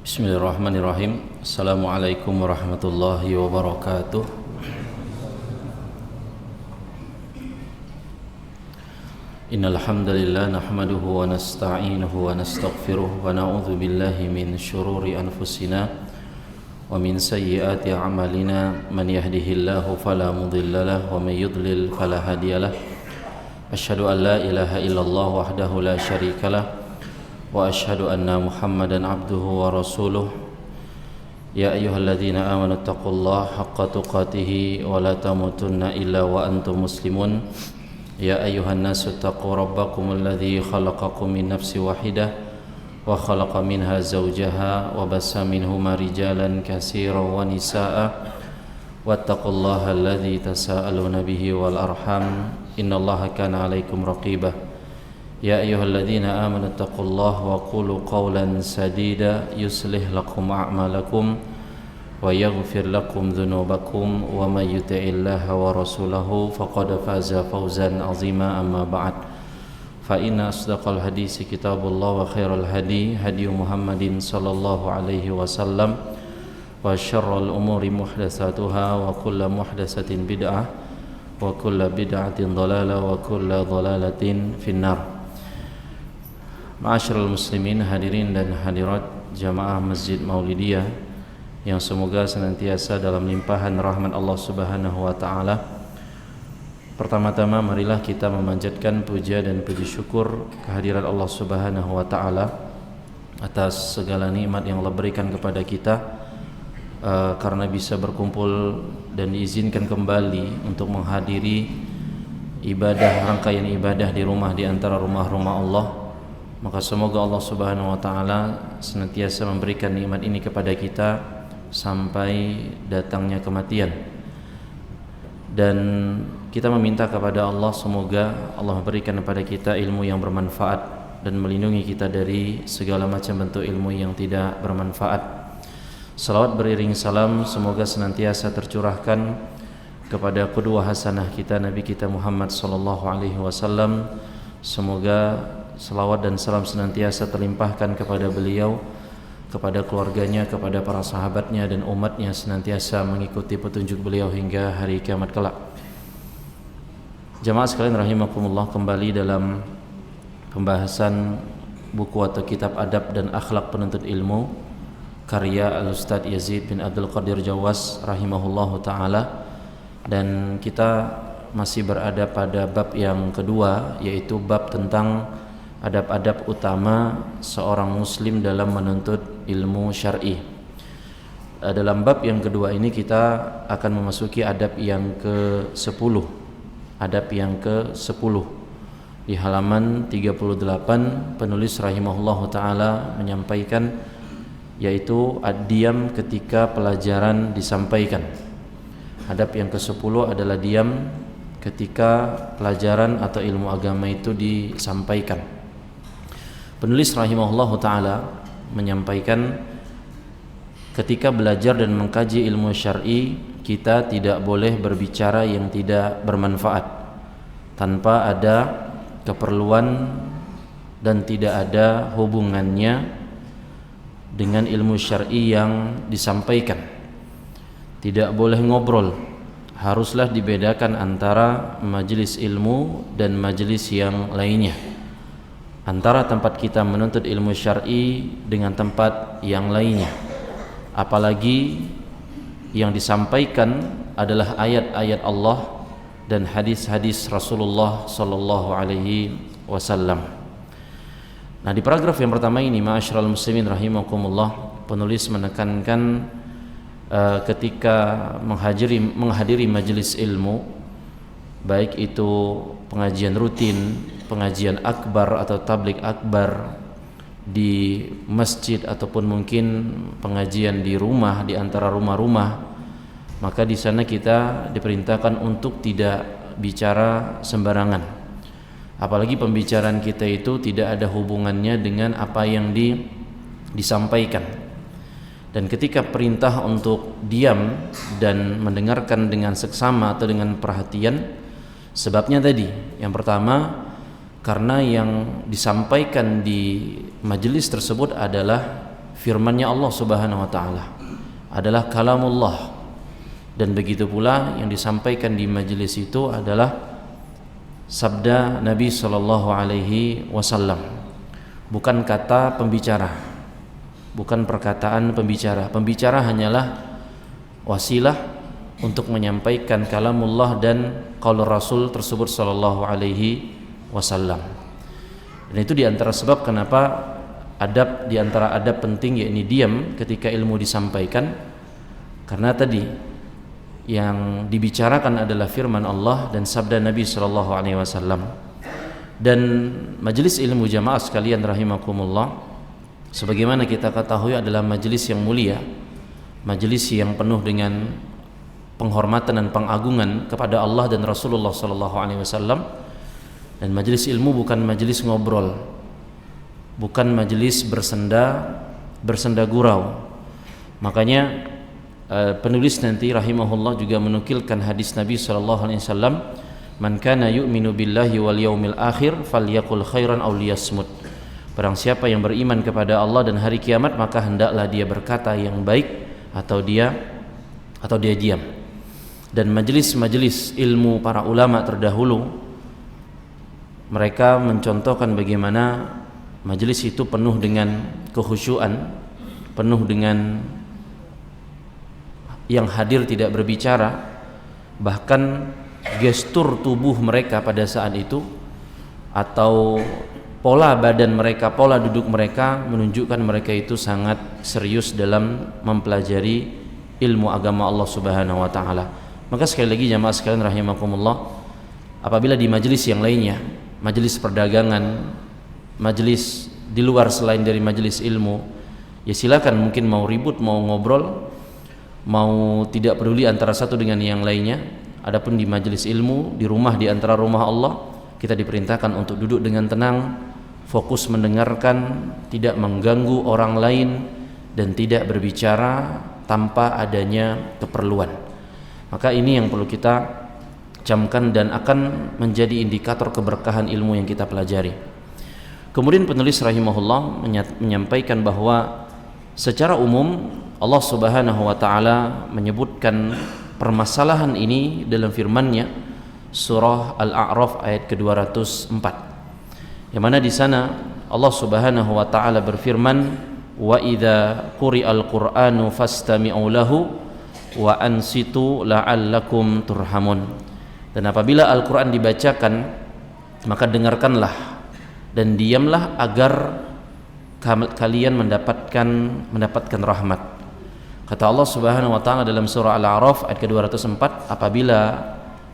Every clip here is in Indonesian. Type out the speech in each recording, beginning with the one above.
Bismillahirrahmanirrahim. Assalamualaikum warahmatullahi wabarakatuh. Innal hamdalillah nahmaduhu wa nasta'inuhu wa nastaghfiruh wa na'udzu billahi min shururi anfusina wa min sayyiati a'malina. Man yahdihillahu fala mudilla lahu wa man yudlil fala hadiyalah. Asyhadu an la ilaha illallah wahdahu la syarikalah wa asyhadu anna Muhammadan abduhu wa rasuluh. Ya ayyuhalladzina amanu taqullaha haqqa tuqatih wa la tamutunna illa wa antum muslimun. Ya ayyuhan nasu taqu rabbakumul ladzi khalaqakum min nafsin wahidah wa khalaqa minha zawjaha wa bassa minhuma rijalan katsiran wa nisaa'a wattaqullaha alladzi tasaaluna bihi wal arham innallaha kana 'alaikum raqibah. Ya ayyuhalladzina amanu taqullaha wa qulu qawlan sadida yuslih lakum a'malakum wa yaghfir lakum dhunubakum wa may yuti'illaha wa rasulahu faqad faza fawzan 'azima. Amma ba'd, fa inna asdaqal hadisi kitabullah wa khairal hadi hadi Muhammadin sallallahu alaihi wasallam wa syarrul umuri muhdatsatuha wa kullu muhdatsatin bid'ah wa kullu bid'atin dhalalah wa kullu dhalalatin finnar. Ma'asyiral muslimin, hadirin dan hadirat jamaah Masjid Maulidiyah yang semoga senantiasa dalam limpahan rahmat Allah Subhanahu wa taala. Pertama-tama marilah kita memanjatkan puja dan puji syukur kehadirat Allah Subhanahu wa taala atas segala nikmat yang Allah berikan kepada kita, karena bisa berkumpul dan diizinkan kembali untuk menghadiri ibadah, rangkaian ibadah di rumah di antara rumah-rumah Allah. Maka semoga Allah Subhanahu wa taala senantiasa memberikan nikmat ini kepada kita sampai datangnya kematian. Dan kita meminta kepada Allah semoga Allah memberikan kepada kita ilmu yang bermanfaat dan melindungi kita dari segala macam bentuk ilmu yang tidak bermanfaat. Salawat beriring salam semoga senantiasa tercurahkan kepada qudwah hasanah kita Nabi kita Muhammad sallallahu alaihi wasallam. Semoga selawat dan salam senantiasa terlimpahkan kepada beliau, kepada keluarganya, kepada para sahabatnya dan umatnya senantiasa mengikuti petunjuk beliau hingga hari kiamat kelak. Jamaah sekalian rahimakumullah, kembali dalam pembahasan buku atau kitab adab dan akhlak penuntut ilmu karya Al-Ustadz Yazid bin Abdul Qadir Jawas rahimahullahu ta'ala. Dan kita masih berada pada bab yang kedua, yaitu bab tentang adab-adab utama seorang muslim dalam menuntut ilmu syar'i. Dalam bab yang kedua ini kita akan memasuki adab yang ke-10. Adab yang ke-10. Di halaman 38 penulis rahimahullahu taala menyampaikan, yaitu diam ketika pelajaran disampaikan. Adab yang ke-10 adalah diam ketika pelajaran atau ilmu agama itu disampaikan. Penulis rahimahullahu ta'ala menyampaikan, ketika belajar dan mengkaji ilmu syar'i, kita tidak boleh berbicara yang tidak bermanfaat tanpa ada keperluan dan tidak ada hubungannya dengan ilmu syar'i yang disampaikan. Tidak boleh ngobrol, haruslah dibedakan antara majelis ilmu dan majelis yang lainnya, antara tempat kita menuntut ilmu syar'i dengan tempat yang lainnya. Apalagi yang disampaikan adalah ayat-ayat Allah dan hadis-hadis Rasulullah sallallahu alaihi wasallam. Nah, di paragraf yang pertama ini, ma'asyiral muslimin rahimakumullah, penulis menekankan ketika menghadiri majelis ilmu, baik itu pengajian rutin, pengajian akbar atau tablik akbar di masjid ataupun mungkin pengajian di rumah, di antara rumah-rumah, maka di sana kita diperintahkan untuk tidak bicara sembarangan. Apalagi pembicaraan kita itu tidak ada hubungannya dengan apa yang disampaikan. Dan ketika perintah untuk diam dan mendengarkan dengan seksama atau dengan perhatian, sebabnya tadi, yang pertama karena yang disampaikan di majelis tersebut adalah firman-Nya Allah Subhanahu wa taala, adalah kalamullah. Dan begitu pula yang disampaikan di majelis itu adalah sabda Nabi sallallahu alaihi wasallam. Bukan kata pembicara, bukan perkataan pembicara. Pembicara hanyalah wasilah untuk menyampaikan kalamullah dan qaul Rasul tersebut sallallahu alaihi wasallam. Dan itu diantara sebab kenapa adab, diantara adab penting yakni diam ketika ilmu disampaikan, karena tadi yang dibicarakan adalah firman Allah dan sabda Nabi sallallahu alaihi wasallam. Dan majelis ilmu jamaah sekalian rahimakumullah, sebagaimana kita ketahui adalah majelis yang mulia, majelis yang penuh dengan penghormatan dan pengagungan kepada Allah dan Rasulullah sallallahu alaihi wasallam. Dan majelis ilmu bukan majelis ngobrol, bukan majelis bersenda gurau. Makanya penulis nanti rahimahullah juga menukilkan hadis Nabi sallallahu alaihi wasallam, "Man kana yu'minu billahi wal yaumil akhir falyaqul khairan aw liyasmut." Barang siapa yang beriman kepada Allah dan hari kiamat, maka hendaklah dia berkata yang baik atau dia diam. Dan majelis-majelis ilmu para ulama terdahulu, mereka mencontohkan bagaimana majelis itu penuh dengan kekhusyuan, penuh dengan yang hadir tidak berbicara, bahkan gestur tubuh mereka pada saat itu atau pola badan mereka, pola duduk mereka menunjukkan mereka itu sangat serius dalam mempelajari ilmu agama Allah Subhanahu wa taala. Maka sekali lagi jamaah sekalian rahimakumullah, apabila di majelis yang lainnya, majelis perdagangan, majelis di luar selain dari majelis ilmu, ya silakan, mungkin mau ribut, mau ngobrol, mau tidak peduli antara satu dengan yang lainnya. Adapun di majelis ilmu, di rumah, di antara rumah Allah, kita diperintahkan untuk duduk dengan tenang, fokus mendengarkan, tidak mengganggu orang lain, dan tidak berbicara tanpa adanya keperluan. Maka ini yang perlu kita camkan dan akan menjadi indikator keberkahan ilmu yang kita pelajari. Kemudian penulis rahimahullah menyampaikan bahwa secara umum Allah Subhanahu wa taala menyebutkan permasalahan ini dalam firman-Nya surah Al-A'raf ayat ke-204. Yang mana di sana Allah Subhanahu wa taala berfirman, "Wa idza quri'al Qur'anu fastami'u lahu wa ansitu la'allakum turhamun." Dan apabila Al-Qur'an dibacakan, maka dengarkanlah dan diamlah agar kalian mendapatkan rahmat. Kata Allah Subhanahu wa taala dalam surah Al-A'raf ayat ke-204, apabila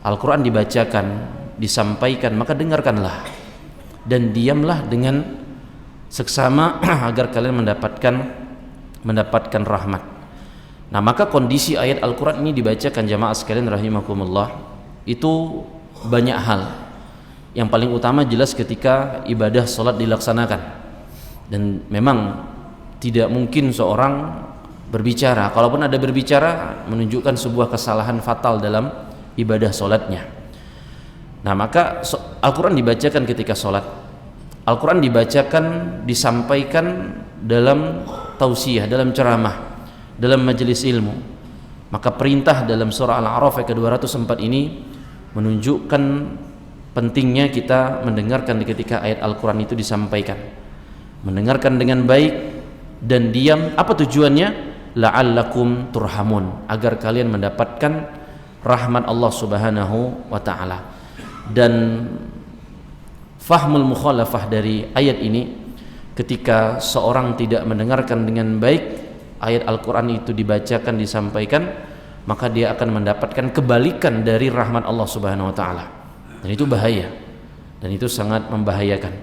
Al-Qur'an dibacakan, disampaikan, maka dengarkanlah dan diamlah dengan seksama agar kalian mendapatkan rahmat. Nah, maka kondisi ayat Al-Qur'an ini dibacakan jamaah sekalian rahimakumullah, itu banyak hal. Yang paling utama jelas ketika ibadah salat dilaksanakan. Dan memang tidak mungkin seorang berbicara. Kalaupun ada berbicara, menunjukkan sebuah kesalahan fatal dalam ibadah solatnya. Nah, maka Al-Quran dibacakan ketika solat. Al-Quran dibacakan, disampaikan dalam tausiyah, dalam ceramah, dalam majelis ilmu. Maka perintah dalam surah Al-A'raf ayat ke-204 ini menunjukkan pentingnya kita mendengarkan ketika ayat Al-Quran itu disampaikan. Mendengarkan dengan baik dan diam. Apa tujuannya? La'allakum turhamun, agar kalian mendapatkan rahmat Allah Subhanahu wa taala. Dan fahmul mukhalafah dari ayat ini, ketika seorang tidak mendengarkan dengan baik ayat Al-Qur'an itu dibacakan, disampaikan, maka dia akan mendapatkan kebalikan dari rahmat Allah Subhanahu wa taala. Dan itu bahaya. Dan itu sangat membahayakan.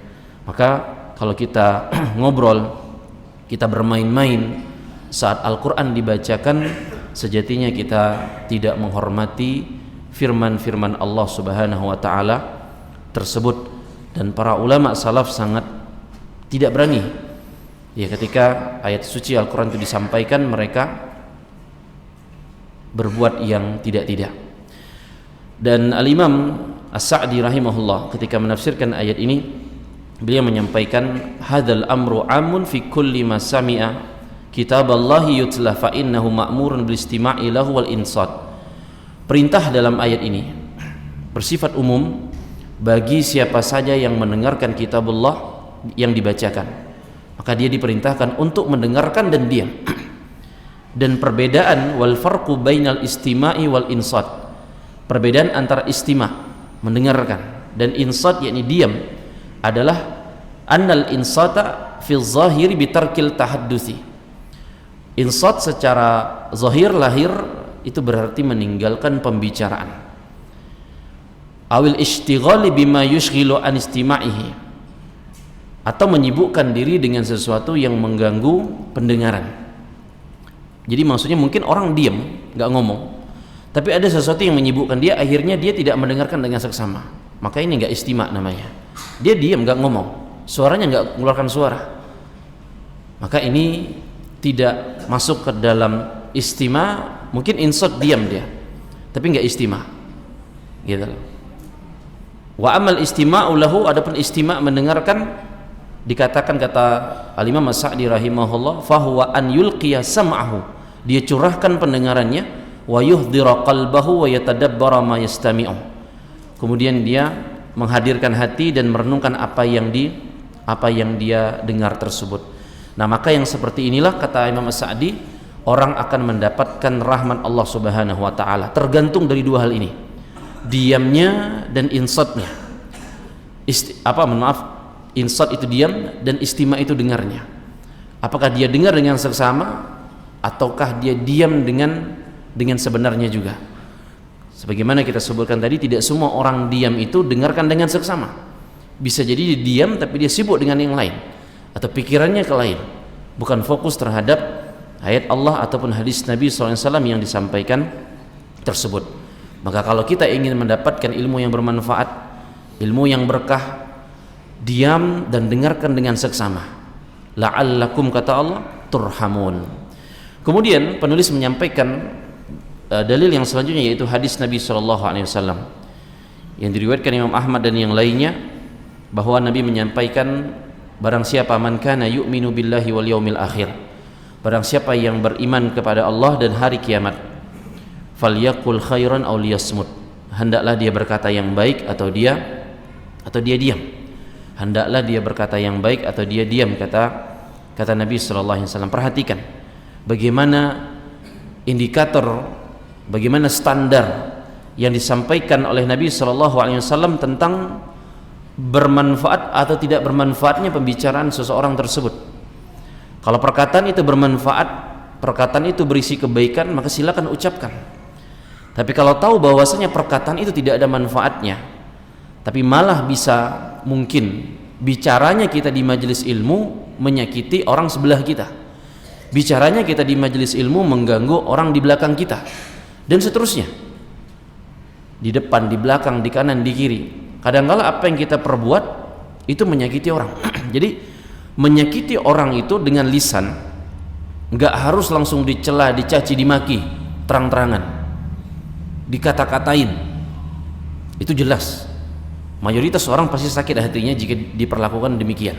Maka kalau kita ngobrol, kita bermain-main saat Al-Quran dibacakan, sejatinya kita tidak menghormati firman-firman Allah Subhanahu wa taala tersebut. Dan para ulama salaf sangat tidak berani ya ketika ayat suci Al-Quran itu disampaikan, mereka berbuat yang tidak-tidak. Dan Al-Imam As-Sa'di rahimahullah ketika menafsirkan ayat ini, beliau menyampaikan, hadzal amru amun fi kulli ma sami'a kitaballahi yutla fa innahu ma'murun bil istima'i lahu wal insat. Perintah dalam ayat ini bersifat umum bagi siapa saja yang mendengarkan kitabullah yang dibacakan, maka dia diperintahkan untuk mendengarkan dan diam. Dan perbedaan wal farqu bainal istima'i wal insat, perbedaan antara istima' mendengarkan dan insat yakni diam adalah annal insata fi zahiri bitarkil tahaddusi. Insat secara zahir lahir itu berarti meninggalkan pembicaraan. Awil ishtighali bima yushghilu an istima'ihi, atau menyibukkan diri dengan sesuatu yang mengganggu pendengaran. Jadi maksudnya mungkin orang diam, nggak ngomong, tapi ada sesuatu yang menyibukkan dia, akhirnya dia tidak mendengarkan dengan seksama. Maka ini nggak istima' namanya. Dia diam, nggak ngomong, suaranya nggak mengeluarkan suara. Maka ini tidak masuk ke dalam istima'. Mungkin insat diam dia, tapi nggak istima', gitu. Wa amal istima'u lahu, adapun istima' mendengarkan, dikatakan kata Al-Imam As-Sa'di rahimahullah, fahuwa an yulqiya sam'ahu, dia curahkan pendengarannya, wa yuhdhira qalbahu wa yatadabbara ma yastami'u, kemudian dia menghadirkan hati dan merenungkan apa yang dia dengar tersebut. Nah, maka yang seperti inilah kata Imam As-Sa'di, orang akan mendapatkan rahmat Allah Subhanahu wa taala, tergantung dari dua hal ini, diamnya dan insatnya. Insat itu diam dan istima' itu dengarnya. Apakah dia dengar dengan seksama ataukah dia diam dengan sebenarnya juga. Sebagaimana kita sebutkan tadi, tidak semua orang diam itu dengarkan dengan seksama. Bisa jadi dia diam tapi dia sibuk dengan yang lain, atau pikirannya ke lain, bukan fokus terhadap ayat Allah ataupun hadis Nabi SAW yang disampaikan tersebut. Maka kalau kita ingin mendapatkan ilmu yang bermanfaat, ilmu yang berkah, diam dan dengarkan dengan seksama, la'allakum, kata Allah, turhamun. Kemudian penulis menyampaikan dalil yang selanjutnya, yaitu hadis Nabi SAW yang diriwayatkan Imam Ahmad dan yang lainnya, bahwa Nabi menyampaikan, barang siapa man kana yu'minu billahi wal yaumil akhir, barang siapa yang beriman kepada Allah dan hari kiamat, falyaqul khairan aw liyasmut, hendaklah dia berkata yang baik atau dia diam. Hendaklah dia berkata yang baik atau dia diam, kata Nabi sallallahu alaihi wasallam. Perhatikan bagaimana indikator, bagaimana standar yang disampaikan oleh Nabi sallallahu alaihi wasallam tentang bermanfaat atau tidak bermanfaatnya pembicaraan seseorang tersebut. Kalau perkataan itu bermanfaat, perkataan itu berisi kebaikan, maka silakan ucapkan. Tapi kalau tahu bahwasanya perkataan itu tidak ada manfaatnya, tapi malah bisa mungkin bicaranya kita di majelis ilmu menyakiti orang sebelah kita, bicaranya kita di majelis ilmu mengganggu orang di belakang kita, dan seterusnya, di depan, di belakang, di kanan, di kiri. Kadang-kala apa yang kita perbuat itu menyakiti orang. Jadi menyakiti orang itu dengan lisan, nggak harus langsung dicela, dicaci, dimaki terang-terangan, dikata-katain. Itu jelas mayoritas orang pasti sakit hatinya jika diperlakukan demikian.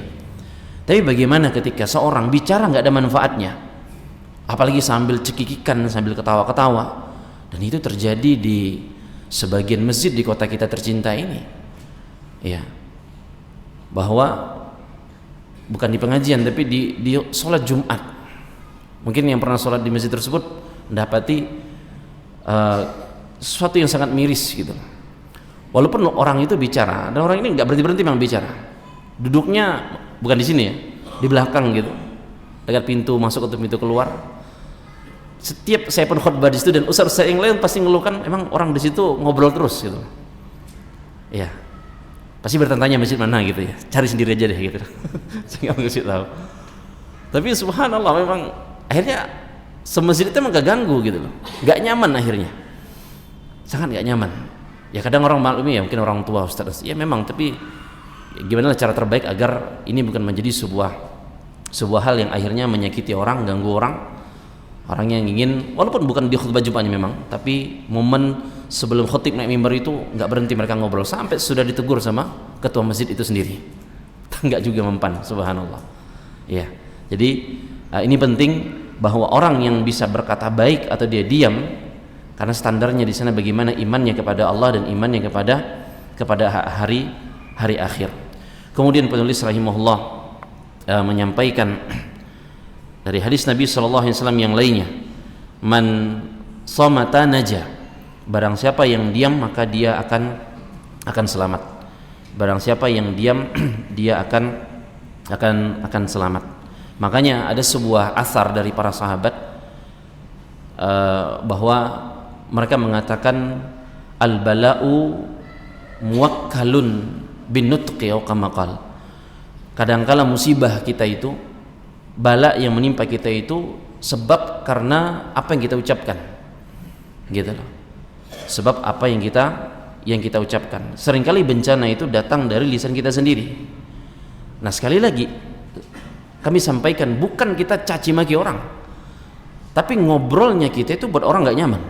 Tapi bagaimana ketika seorang bicara nggak ada manfaatnya, apalagi sambil cekikikan, sambil ketawa-ketawa, dan itu terjadi di sebagian masjid di kota kita tercinta ini, ya, bahwa bukan di pengajian tapi di sholat Jumat. Mungkin yang pernah sholat di masjid tersebut mendapati sesuatu yang sangat miris gitu. Walaupun orang itu bicara, dan orang ini nggak berhenti memang bicara, duduknya bukan di sini ya, di belakang gitu, dekat pintu masuk atau pintu keluar. Setiap saya pun khutbah di situ, dan ustaz saya yang lain pasti ngeluhkan, emang orang di situ ngobrol terus gitu. Ya, pasti bertanya masjid mana gitu ya, cari sendiri aja deh gitu. Saya nggak ngasih tahu. Tapi subhanallah, memang akhirnya semasjid itu emang gak ganggu gitu loh, gak nyaman akhirnya, sangat gak nyaman. Ya kadang orang maklumi ya, mungkin orang tua ustaz, ya memang, tapi ya, gimana cara terbaik agar ini bukan menjadi sebuah hal yang akhirnya menyakiti orang, ganggu orang yang ingin, walaupun bukan di khutbah Jumatnya memang, tapi momen sebelum khutib naik mimbar itu nggak berhenti mereka ngobrol sampai sudah ditegur sama ketua masjid itu sendiri. Nggak juga mempan, subhanallah. Ya, jadi ini penting bahwa orang yang bisa berkata baik atau dia diam, karena standarnya di sana bagaimana imannya kepada Allah dan imannya kepada hari akhir. Kemudian penulis rahimahullah menyampaikan dari hadis Nabi SAW yang lainnya, man somata naja, barang siapa yang diam maka dia akan selamat. Barang siapa yang diam dia akan selamat. Makanya ada sebuah asar dari para sahabat bahwa mereka mengatakan al-bala'u muwakkalun bin nutqi atau kama qala. Kadangkala musibah kita itu, bala yang menimpa kita itu sebab karena apa yang kita ucapkan. Gitu loh. Sebab apa yang kita ucapkan. Seringkali bencana itu datang dari lisan kita sendiri. Nah, sekali lagi kami sampaikan, bukan kita caci maki orang, tapi ngobrolnya kita itu buat orang nggak nyaman.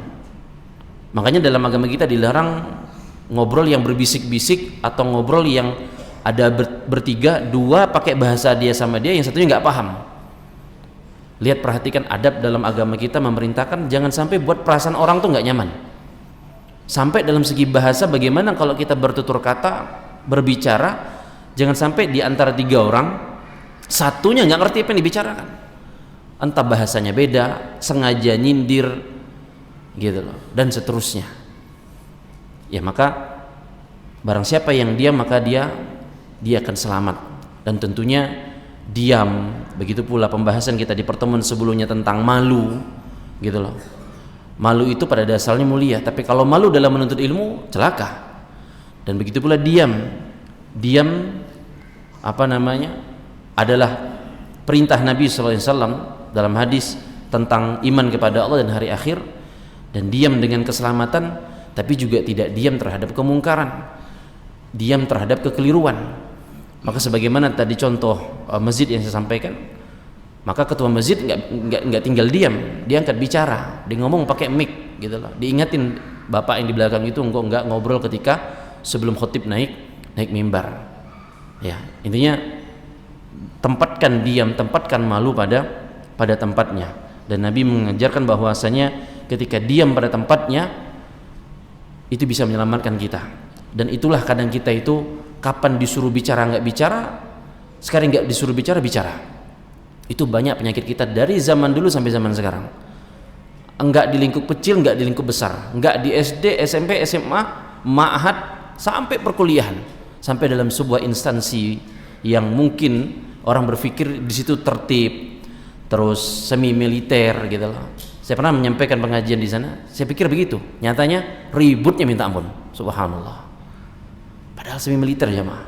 Makanya dalam agama kita dilarang ngobrol yang berbisik-bisik atau ngobrol yang ada bertiga, dua pakai bahasa dia sama dia, yang satunya nggak paham. Lihat, perhatikan adab dalam agama kita memerintahkan jangan sampai buat perasaan orang tuh nggak nyaman. Sampai dalam segi bahasa, bagaimana kalau kita bertutur kata, berbicara, jangan sampai di antara tiga orang satunya nggak ngerti apa yang dibicarakan, entah bahasanya beda, sengaja nyindir, gitu loh, dan seterusnya. Ya, maka barang siapa yang diam maka dia akan selamat. Dan tentunya diam. Begitu pula pembahasan kita di pertemuan sebelumnya tentang malu, gitu loh. Malu itu pada dasarnya mulia, tapi kalau malu dalam menuntut ilmu celaka. Dan begitu pula diam adalah perintah Nabi SAW dalam hadis tentang iman kepada Allah dan hari akhir. Dan diam dengan keselamatan, tapi juga tidak diam terhadap kemungkaran, diam terhadap kekeliruan. Maka sebagaimana tadi contoh masjid yang saya sampaikan, maka ketua masjid nggak tinggal diam, dia angkat bicara, dia ngomong pakai mic, gitu loh. Diingatin bapak yang di belakang itu nggak ngobrol ketika sebelum khotib naik mimbar. Ya, intinya tempatkan diam, tempatkan malu pada tempatnya. Dan Nabi mengajarkan bahwasanya ketika diam pada tempatnya itu bisa menyelamatkan kita. Dan itulah kadang kita itu kapan disuruh bicara nggak bicara, sekarang nggak disuruh bicara. Itu banyak penyakit kita dari zaman dulu sampai zaman sekarang. Enggak di lingkup kecil, enggak di lingkup besar, enggak di SD, SMP, SMA, ma'had, sampai perkuliahan, sampai dalam sebuah instansi yang mungkin orang berpikir di situ tertib, terus semi militer, gitu loh. Saya pernah menyampaikan pengajian di sana, saya pikir begitu. Nyatanya ributnya minta ampun, subhanallah. Padahal semi militer jamaah.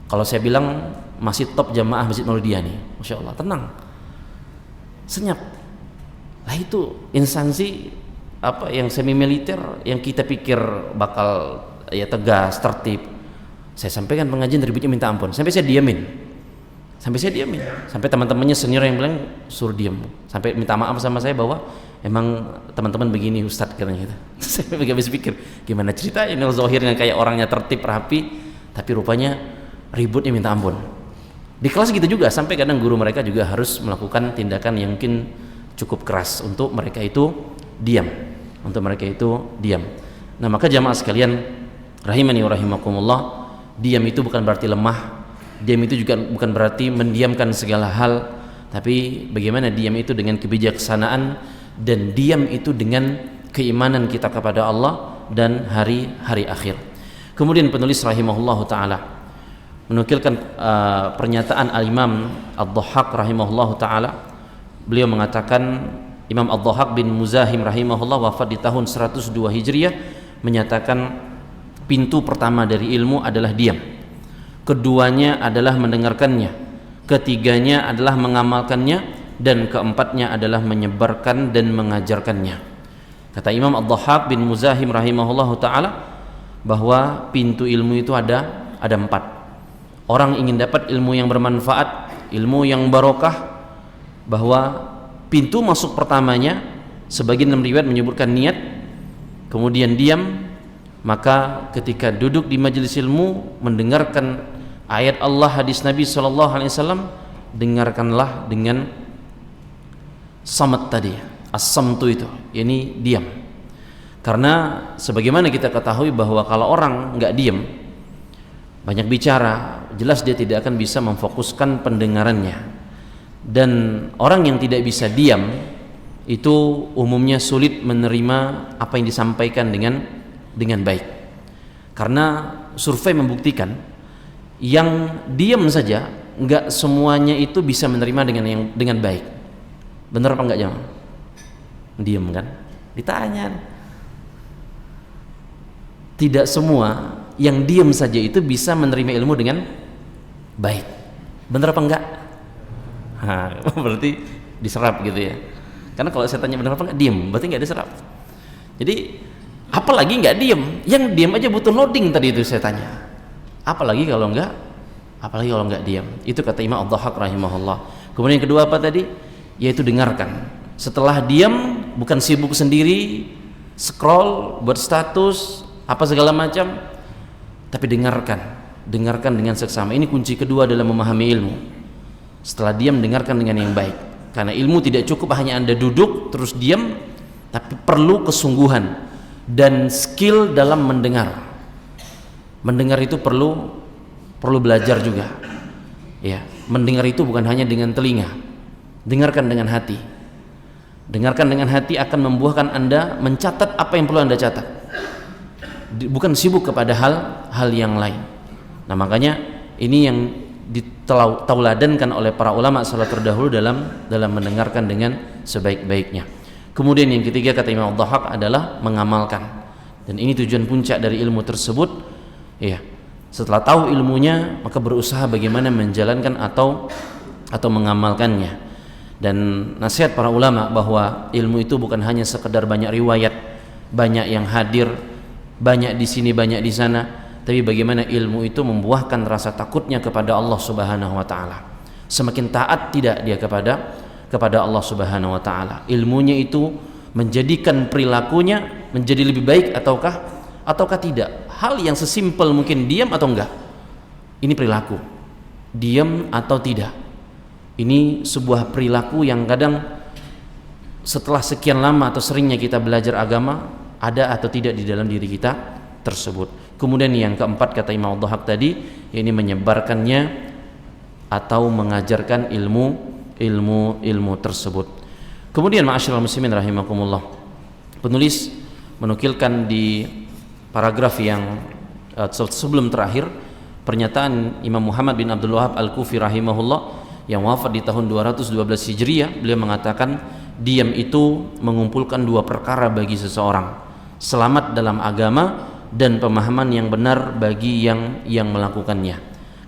Kalau saya bilang masih top jamaah Masjid Maulidiani, masya Allah, tenang, senyap. Lah itu instansi apa yang semi militer yang kita pikir bakal ya tegas, tertib. Saya sampaikan pengajian ributnya minta ampun, sampai saya diamin. Sampai teman-temannya senior yang bilang suruh diam, sampai minta maaf sama saya bahwa emang teman-teman begini Ustadz katanya gitu. Saya nggak bisa pikir gimana ceritanya ini zahirnya kayak orangnya tertib rapi, tapi rupanya ributnya minta ampun. Di kelas gitu juga, sampai kadang guru mereka juga harus melakukan tindakan yang mungkin cukup keras untuk mereka itu diam. Nah, maka jamaah sekalian rahimani wa rahimakumullah, diam itu bukan berarti lemah. Diam itu juga bukan berarti mendiamkan segala hal, tapi bagaimana diam itu dengan kebijaksanaan, dan diam itu dengan keimanan kita kepada Allah dan hari akhir. Kemudian penulis rahimahullahu taala menukilkan pernyataan al-Imam Ad-Dhahhak rahimahullahu taala. Beliau mengatakan, Imam Ad-Dhahhak bin Muzahim rahimahullah wafat di tahun 102 Hijriah, menyatakan pintu pertama dari ilmu adalah diam, keduanya adalah mendengarkannya, ketiganya adalah mengamalkannya, dan keempatnya adalah menyebarkan dan mengajarkannya. Kata Imam Ad-Dhahhak bin Muzahim rahimahullahu taala bahwa pintu ilmu itu ada 4. Orang ingin dapat ilmu yang bermanfaat, ilmu yang barokah, bahwa pintu masuk pertamanya, sebagian dalam riwayat menyebutkan niat, kemudian diam. Maka ketika duduk di majelis ilmu mendengarkan ayat Allah, hadis Nabi SAW, dengarkanlah dengan samat tadi, as-samtu itu, ini diam. Karena sebagaimana kita ketahui bahwa kalau orang nggak diam, banyak bicara, jelas dia tidak akan bisa memfokuskan pendengarannya. Dan orang yang tidak bisa diam itu umumnya sulit menerima apa yang disampaikan dengan baik. Karena survei membuktikan yang diam saja nggak semuanya itu bisa menerima dengan baik. Benar apa enggak jemaah? Diam kan? Ditanya. Tidak semua yang diam saja itu bisa menerima ilmu dengan baik. Benar apa enggak? Berarti diserap gitu ya. Karena kalau saya tanya benar apa enggak, diam, berarti enggak diserap. Jadi apalagi enggak diam, yang diam aja butuh loading tadi itu saya tanya. Apalagi kalau enggak diam. Itu kata Imam Ad-Dhahhak rahimahullah. Kemudian yang kedua apa tadi? Yaitu dengarkan. Setelah diam, bukan sibuk sendiri, scroll, buat status, apa segala macam, tapi dengarkan dengan seksama. Ini kunci kedua dalam memahami ilmu. Setelah diam, dengarkan dengan yang baik. Karena ilmu tidak cukup hanya Anda duduk terus diam, tapi perlu kesungguhan dan skill dalam mendengar. Mendengar itu perlu belajar juga. Ya, mendengar itu bukan hanya dengan telinga. Dengarkan dengan hati. Dengarkan dengan hati akan membuahkan Anda mencatat apa yang perlu Anda catat. Bukan sibuk kepada hal yang lain. Nah, makanya ini yang ditauladankan oleh para ulama salaf terdahulu dalam mendengarkan dengan sebaik-baiknya. Kemudian yang ketiga kata Imam Ad-Dhahhak adalah mengamalkan. Dan ini tujuan puncak dari ilmu tersebut. Ya. Setelah tahu ilmunya, maka berusaha bagaimana menjalankan atau mengamalkannya. Dan nasihat para ulama bahwa ilmu itu bukan hanya sekedar banyak riwayat, banyak yang hadir, banyak di sini, banyak di sana, tapi bagaimana ilmu itu membuahkan rasa takutnya kepada Allah Subhanahu wa taala. Semakin taat tidak dia kepada Allah Subhanahu wa taala. Ilmunya itu menjadikan perilakunya menjadi lebih baik ataukah tidak. Hal yang sesimpel mungkin diam atau enggak. Ini perilaku. Diam atau tidak. Ini sebuah perilaku yang kadang setelah sekian lama atau seringnya kita belajar agama, ada atau tidak di dalam diri kita tersebut. Kemudian yang keempat kata Imam Ad-Dhahhak tadi, ini menyebarkannya atau mengajarkan ilmu tersebut. Kemudian ma'asyiral muslimin rahimakumullah, penulis menukilkan di paragraf yang sebelum terakhir pernyataan Imam Muhammad bin Abdul Wahhab Al-Kufi rahimahullah yang wafat di tahun 212 Hijriah. Beliau mengatakan diam itu mengumpulkan dua perkara bagi seseorang: selamat dalam agama dan pemahaman yang benar bagi yang melakukannya.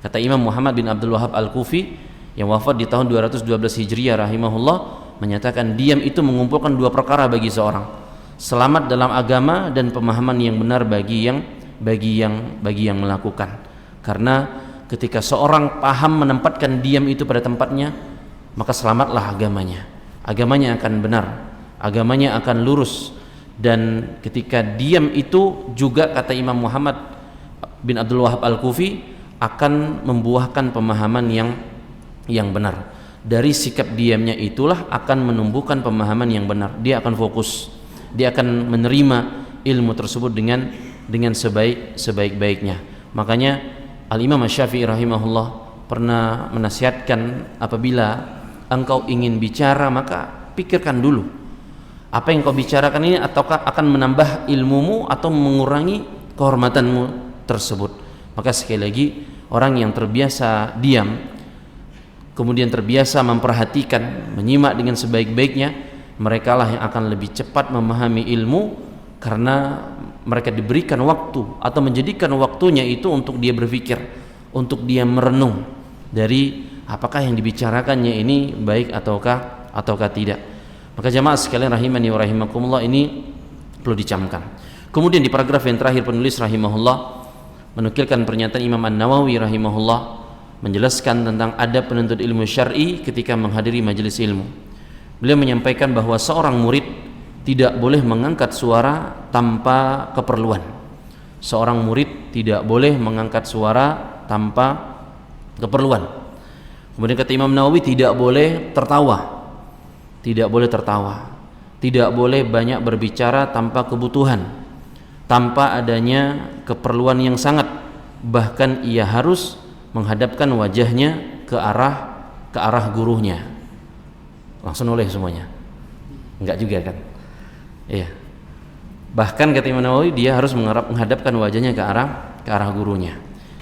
Kata Imam Muhammad bin Abdul Wahhab Al-Kufi yang wafat di tahun 212 Hijriah rahimahullah menyatakan diam itu mengumpulkan dua perkara bagi seorang: selamat dalam agama dan pemahaman yang benar bagi yang melakukan. Karena ketika seorang paham menempatkan diam itu pada tempatnya, maka selamatlah agamanya. Agamanya akan benar, agamanya akan lurus. Dan ketika diam itu juga kata Imam Muhammad bin Abdul Wahhab Al-Kufi akan membuahkan pemahaman yang benar. Dari sikap diamnya itulah akan menumbuhkan pemahaman yang benar. Dia akan fokus, dia akan menerima ilmu tersebut dengan sebaik-baiknya. Makanya Al-Imam Asy-Syafi'i rahimahullah pernah menasihatkan, apabila engkau ingin bicara maka pikirkan dulu apa yang kau bicarakan ini ataukah akan menambah ilmumu atau mengurangi kehormatanmu tersebut. Maka sekali lagi, orang yang terbiasa diam kemudian terbiasa memperhatikan, menyimak dengan sebaik-baiknya, merekalah yang akan lebih cepat memahami ilmu karena mereka diberikan waktu atau menjadikan waktunya itu untuk dia berpikir, untuk dia merenung dari apakah yang dibicarakannya ini baik ataukah tidak. Maka jamaah sekalian rahimani wa rahimakumullah, ini perlu dicamkan. Kemudian di paragraf yang terakhir penulis rahimahullah menukilkan pernyataan Imam An-Nawawi rahimahullah menjelaskan tentang adab penuntut ilmu syar'i ketika menghadiri majelis ilmu. Beliau menyampaikan bahwa seorang murid tidak boleh mengangkat suara tanpa keperluan. Seorang murid tidak boleh mengangkat suara tanpa keperluan. Kemudian kata Imam Nawawi, tidak boleh tertawa, tidak boleh tertawa, tidak boleh banyak berbicara tanpa kebutuhan, tanpa adanya keperluan yang sangat. Bahkan ia harus menghadapkan wajahnya ke arah gurunya. Langsung oleh semuanya. Enggak juga kan? Iya. Bahkan kata Imam Nawawi, dia harus menghadapkan wajahnya ke arah gurunya.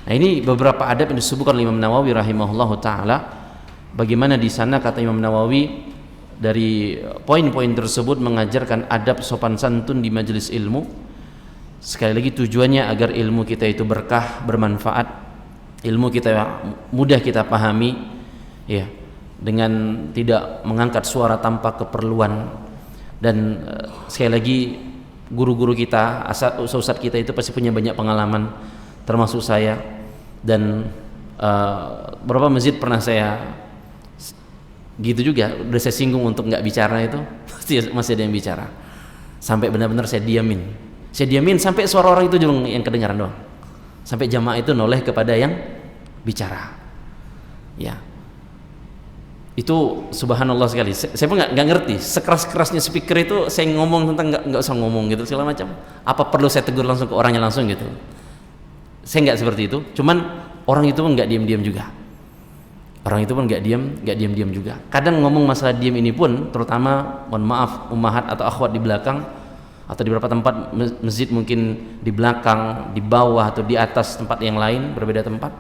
Nah, ini beberapa adab yang disebutkan oleh Imam Nawawi rahimahullahu taala. Bagaimana di sana kata Imam Nawawi, dari poin-poin tersebut mengajarkan adab sopan santun di majelis ilmu. Sekali lagi tujuannya agar ilmu kita itu berkah, bermanfaat, ilmu kita mudah kita pahami, ya, dengan tidak mengangkat suara tanpa keperluan. Dan sekali lagi guru-guru kita, ustaz kita itu pasti punya banyak pengalaman, termasuk saya. Dan beberapa masjid pernah saya gitu juga, udah saya singgung untuk nggak bicara itu masih ada yang bicara, sampai benar-benar saya diamin sampai suara orang itu juga yang kedengaran doang, sampai jamaah itu noleh kepada yang bicara. Ya, itu subhanallah sekali. Saya pun nggak ngerti, sekeras-kerasnya speaker itu saya ngomong tentang nggak usah ngomong gitu segala macam, apa perlu saya tegur langsung ke orangnya langsung gitu? Saya nggak seperti itu, cuman orang itu pun nggak diam-diam juga. Orang itu pun nggak diam juga. Kadang ngomong masalah diam ini pun, terutama mohon maaf ummahat atau akhwat di belakang, atau di beberapa tempat masjid mungkin di belakang, di bawah atau di atas tempat yang lain, berbeda tempat,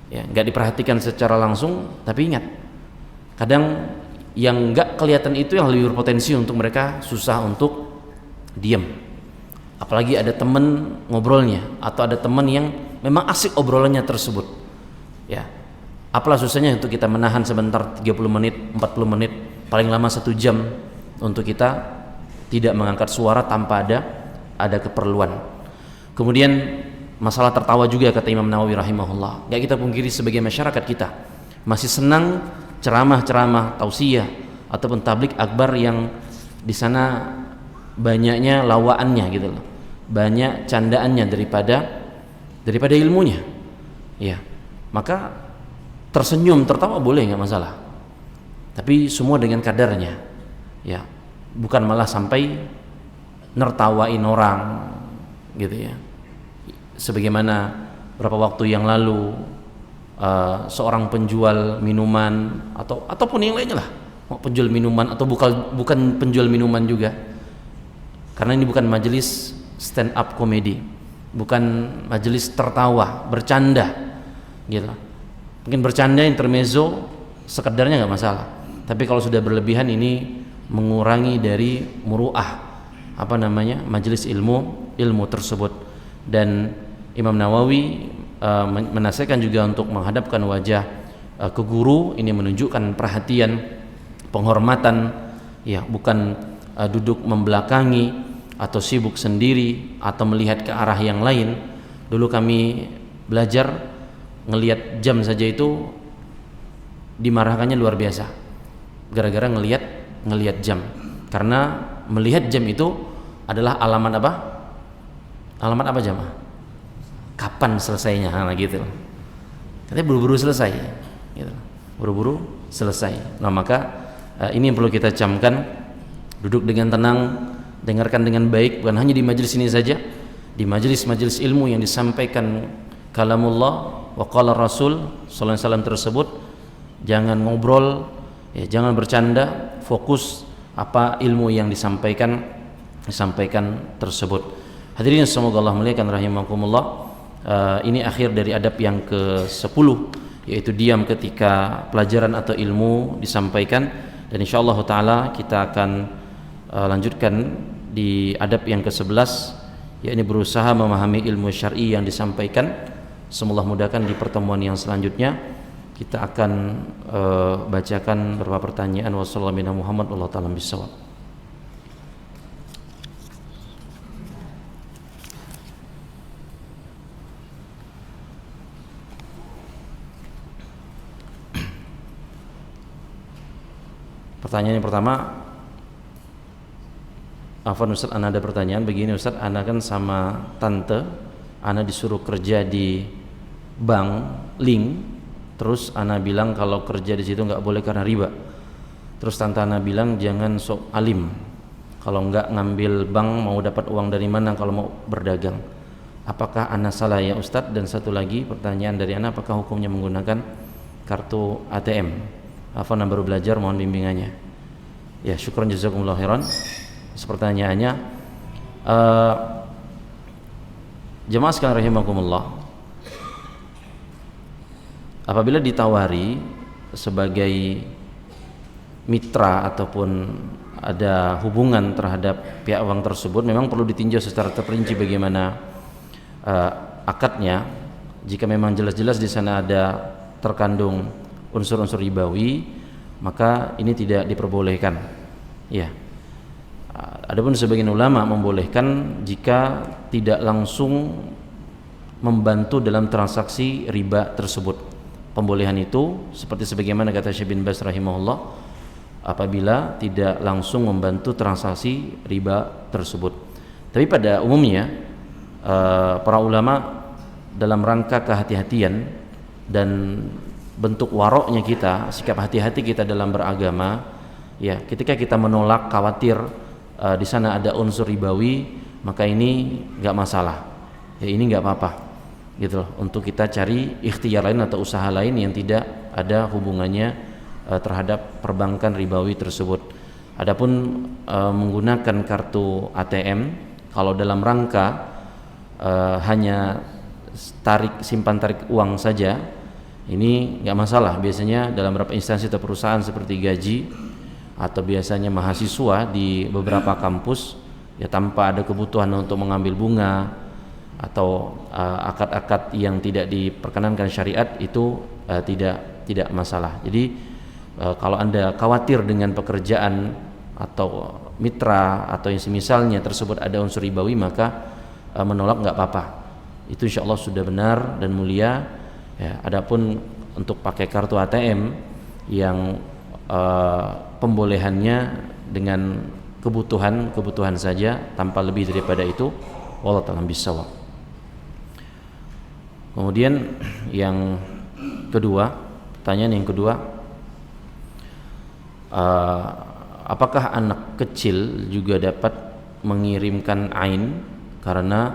ya nggak diperhatikan secara langsung. Tapi ingat, kadang yang nggak kelihatan itu yang lebih berpotensi untuk mereka susah untuk diam. Apalagi ada teman ngobrolnya, atau ada teman yang memang asik obrolannya tersebut, ya. Apalah susahnya untuk kita menahan sebentar 30 menit, 40 menit, paling lama 1 jam untuk kita tidak mengangkat suara tanpa ada keperluan. Kemudian masalah tertawa juga kata Imam Nawawi rahimahullah. Enggak kita pungkiri sebagai masyarakat kita masih senang ceramah-ceramah tausiah ataupun tablik akbar yang di sana banyaknya lawaannya gitu loh. Banyak candaannya daripada ilmunya. Ya. Maka tersenyum, tertawa boleh, nggak masalah, tapi semua dengan kadarnya, ya, bukan malah sampai nertawain orang, gitu ya. Sebagaimana beberapa waktu yang lalu seorang penjual minuman ataupun yang lainnya lah, penjual minuman atau bukan penjual minuman juga, karena ini bukan majelis stand up comedy, bukan majelis tertawa, bercanda, gitu. Mungkin bercanda intermezzo sekedarnya nggak masalah, tapi kalau sudah berlebihan ini mengurangi dari muruah majelis ilmu tersebut. Dan Imam Nawawi menasihatkan juga untuk menghadapkan wajah ke guru. Ini menunjukkan perhatian, penghormatan, ya, bukan duduk membelakangi atau sibuk sendiri atau melihat ke arah yang lain. Dulu kami belajar, ngelihat jam saja itu dimarahkannya luar biasa, gara-gara ngelihat jam. Karena melihat jam itu adalah alamat apa jamaah? Kapan selesainya? Nah gitu. Katanya buru-buru selesai, gitu. Buru-buru selesai. Nah maka ini yang perlu kita camkan, duduk dengan tenang, dengarkan dengan baik, bukan hanya di majelis ini saja, di majelis-majelis ilmu yang disampaikan kalamullah wa qala Rasul sallallahu alaihi wasallam tersebut. Jangan ngobrol, ya, jangan bercanda, fokus apa ilmu yang disampaikan tersebut. Hadirin semoga Allah muliakan rahimakumullah. Ini akhir dari adab yang ke-10, yaitu diam ketika pelajaran atau ilmu disampaikan. Dan insyaallah taala kita akan lanjutkan di adab yang ke-11, yakni berusaha memahami ilmu syar'i yang disampaikan. Semoga mudahkan di pertemuan yang selanjutnya kita akan bacakan beberapa pertanyaan. Wassalamualaikum warahmatullahi wabarakatuh. Pertanyaan yang pertama, Afwan Ustaz, ana ada pertanyaan begini Ustaz, ana kan sama tante, ana disuruh kerja di bank link, terus ana bilang kalau kerja di situ nggak boleh karena riba. Terus tante Ana bilang jangan sok alim, kalau enggak ngambil bank mau dapat uang dari mana kalau mau berdagang. Apakah Ana salah ya Ustadz? Dan satu lagi pertanyaan dari Ana, apakah hukumnya menggunakan kartu ATM? Afwan baru belajar, mohon bimbingannya. Ya, syukran jazakumullah khairan. Pertanyaannya, jemaah sekalian rahimakumullah, apabila ditawari sebagai mitra ataupun ada hubungan terhadap pihak bank tersebut, memang perlu ditinjau secara terperinci bagaimana akadnya. Jika memang jelas-jelas di sana ada terkandung unsur-unsur ribawi, maka ini tidak diperbolehkan. Ya. Adapun sebagian ulama membolehkan jika tidak langsung membantu dalam transaksi riba tersebut. Pembolehan itu seperti sebagaimana kata Syekh bin Baz rahimahullah, apabila tidak langsung membantu transaksi riba tersebut. Tapi pada umumnya para ulama dalam rangka kehati-hatian dan bentuk waroknya kita, sikap hati-hati kita dalam beragama, ya, ketika kita menolak khawatir di sana ada unsur ribawi, maka ini nggak masalah, ya, ini nggak apa-apa, gitu loh. Untuk kita cari ikhtiar lain atau usaha lain yang tidak ada hubungannya terhadap perbankan ribawi tersebut. Adapun menggunakan kartu ATM kalau dalam rangka hanya simpan tarik uang saja, ini nggak masalah. Biasanya dalam beberapa instansi atau perusahaan seperti gaji atau biasanya mahasiswa di beberapa kampus, ya, tanpa ada kebutuhan untuk mengambil bunga atau akad-akad yang tidak diperkenankan syariat, itu tidak masalah. Jadi kalau Anda khawatir dengan pekerjaan atau mitra atau yang semisalnya tersebut ada unsur ribawi, maka menolak nggak apa-apa. Itu insya Allah sudah benar dan mulia. Ya, adapun untuk pakai kartu ATM yang pembolehannya dengan kebutuhan saja tanpa lebih daripada itu, wallahu ta'ala bissawab. Kemudian yang kedua, pertanyaan yang kedua, apakah anak kecil juga dapat mengirimkan ain? Karena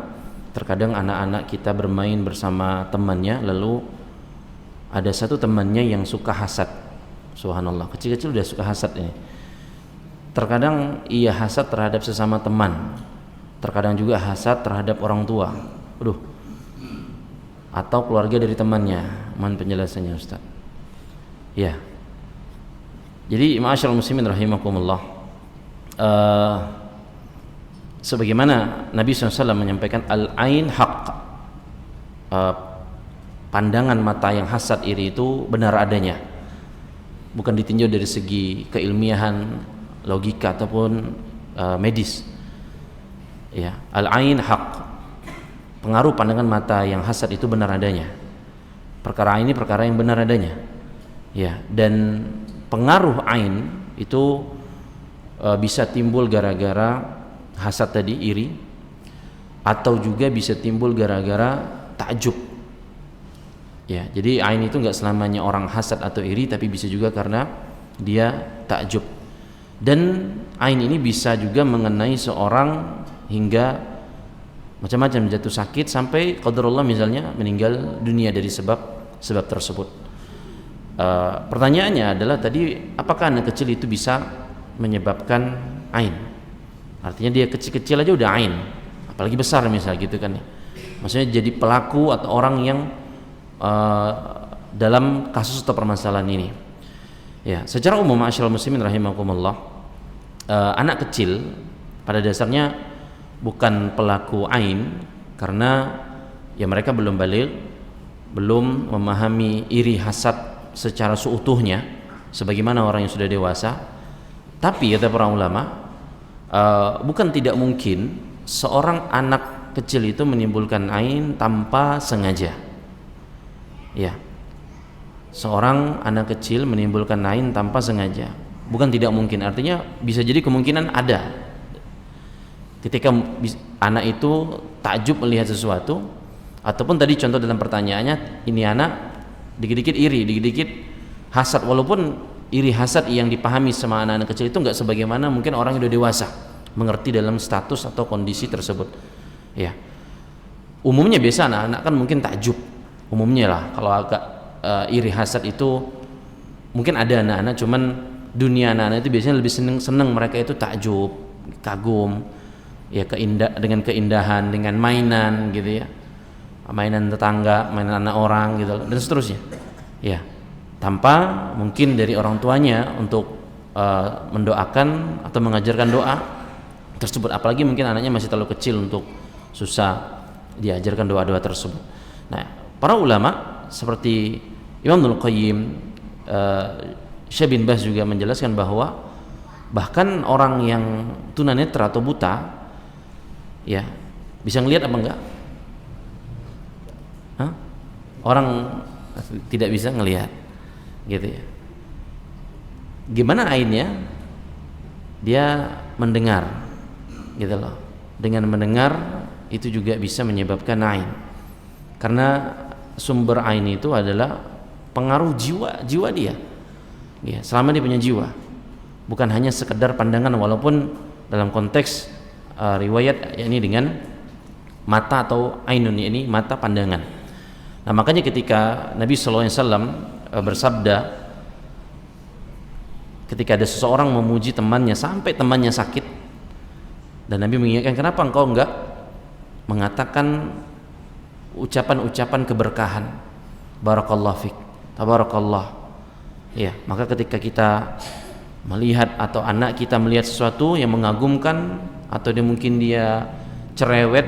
terkadang anak-anak kita bermain bersama temannya, lalu ada satu temannya yang suka hasad. Subhanallah, kecil-kecil udah suka hasad ini. Terkadang ia hasad terhadap sesama teman, terkadang juga hasad terhadap orang tua, atau keluarga dari temannya. Mohon penjelasannya Ustaz. Ya. Jadi ma'asyiral muslimin rahimakumullah, sebagaimana Nabi SAW menyampaikan, al-ain haq, pandangan mata yang hasad iri itu benar adanya, bukan ditinjau dari segi keilmiahan, logika ataupun medis. Ya, al-ain haq, pengaruh pandangan mata yang hasad itu benar adanya. Perkara ini perkara yang benar adanya. Ya, dan pengaruh ain itu bisa timbul gara-gara hasad tadi, iri, atau juga bisa timbul gara-gara takjub. Ya, jadi ain itu nggak selamanya orang hasad atau iri, tapi bisa juga karena dia takjub. Dan ain ini bisa juga mengenai seorang hingga macam-macam, jatuh sakit sampai qadarullah misalnya meninggal dunia dari sebab tersebut. Pertanyaannya adalah tadi, apakah anak kecil itu bisa menyebabkan ain? Artinya dia kecil-kecil aja udah ain, apalagi besar misalnya gitu kan. Maksudnya jadi pelaku atau orang yang dalam kasus atau permasalahan ini. Ya, secara umum ma'asyiral muslimin rahimakumullah, anak kecil pada dasarnya bukan pelaku ain karena ya mereka belum baligh, belum memahami iri hasad secara seutuhnya sebagaimana orang yang sudah dewasa. Tapi kata para ulama, bukan tidak mungkin seorang anak kecil itu menimbulkan ain tanpa sengaja. Ya, seorang anak kecil menimbulkan ain tanpa sengaja, bukan tidak mungkin. Artinya bisa jadi kemungkinan ada. Ketika anak itu takjub melihat sesuatu, ataupun tadi contoh dalam pertanyaannya, ini anak dikit-dikit iri, dikit-dikit hasad, walaupun iri hasad yang dipahami sama anak-anak kecil itu nggak sebagaimana mungkin orang yang udah dewasa mengerti dalam status atau kondisi tersebut. Ya, umumnya biasa anak-anak kan mungkin takjub, umumnya lah kalau agak iri hasad itu mungkin ada anak-anak, cuman dunia anak-anak itu biasanya lebih seneng mereka itu takjub, kagum, ya dengan keindahan, dengan mainan gitu ya, mainan tetangga, mainan anak orang gitu dan seterusnya. Ya, tanpa mungkin dari orang tuanya untuk mendoakan atau mengajarkan doa tersebut, apalagi mungkin anaknya masih terlalu kecil untuk susah diajarkan doa-doa tersebut. Nah, para ulama seperti Imam Ibnul Qayyim, Syekh bin Baz juga menjelaskan bahwa bahkan orang yang tunanetra atau buta ya bisa ngelihat apa enggak? Orang tidak bisa ngelihat gitu ya. Gimana ainnya? Dia mendengar gitu loh. Dengan mendengar itu juga bisa menyebabkan ain. Karena sumber ain itu adalah pengaruh jiwa dia. Ya, selama dia punya jiwa. Bukan hanya sekedar pandangan, walaupun dalam konteks riwayat yakni dengan mata atau ainun, ini mata pandangan. Nah, makanya ketika Nabi sallallahu alaihi wasallam bersabda ketika ada seseorang memuji temannya sampai temannya sakit, dan Nabi mengingatkan, kenapa engkau enggak mengatakan ucapan-ucapan keberkahan, barakallahu fik, tabarakallah. Ya, maka ketika kita melihat atau anak kita melihat sesuatu yang mengagumkan atau mungkin dia cerewet,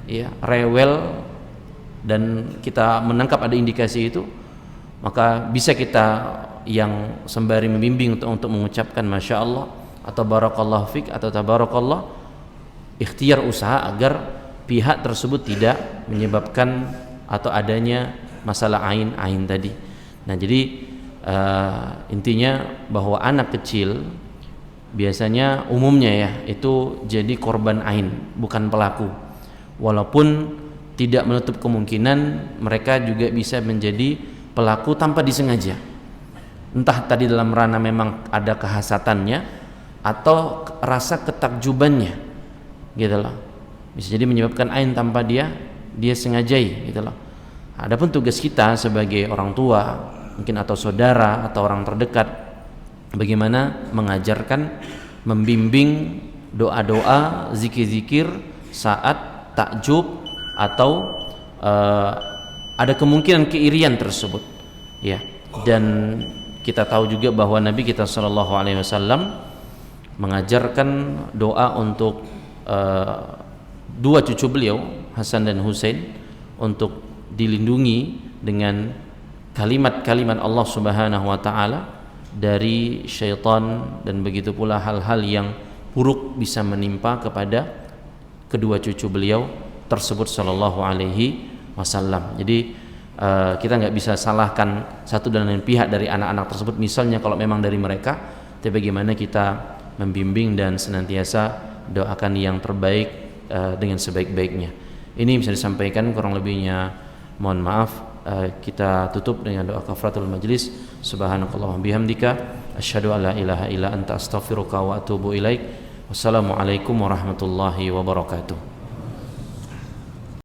ya, rewel, dan kita menangkap ada indikasi itu, maka bisa kita yang sembari membimbing untuk mengucapkan masya Allah atau barakallahu fik atau tabarakallah, ikhtiar usaha agar pihak tersebut tidak menyebabkan atau adanya masalah ain tadi. Nah, jadi intinya bahwa anak kecil biasanya umumnya ya itu jadi korban ain, bukan pelaku, walaupun tidak menutup kemungkinan mereka juga bisa menjadi pelaku tanpa disengaja, entah tadi dalam ranah memang ada kehasatannya atau rasa ketakjubannya gitu loh, bisa jadi menyebabkan ain tanpa dia sengajai gitu loh. Adapun tugas kita sebagai orang tua mungkin atau saudara atau orang terdekat, bagaimana mengajarkan, membimbing doa-doa, zikir-zikir saat takjub atau ada kemungkinan keirian tersebut ya. Dan kita tahu juga bahwa Nabi kita sallallahu alaihi wasallam mengajarkan doa untuk dua cucu beliau, Hasan dan Husain, untuk dilindungi dengan kalimat-kalimat Allah Subhanahu wa taala dari syaitan, dan begitu pula hal-hal yang buruk bisa menimpa kepada kedua cucu beliau tersebut sallallahu alaihi wasallam. Jadi kita nggak bisa salahkan satu dan lain pihak dari anak-anak tersebut, misalnya kalau memang dari mereka, tapi bagaimana kita membimbing dan senantiasa doakan yang terbaik dengan sebaik-baiknya. Ini bisa disampaikan, kurang lebihnya mohon maaf. Kita tutup dengan doa kafaratul majlis. Subhanakallahumma bihamdika asyhadu an la ilaha illa anta astaghfiruka wa atubu ilaik. Wassalamualaikum warahmatullahi wabarakatuh.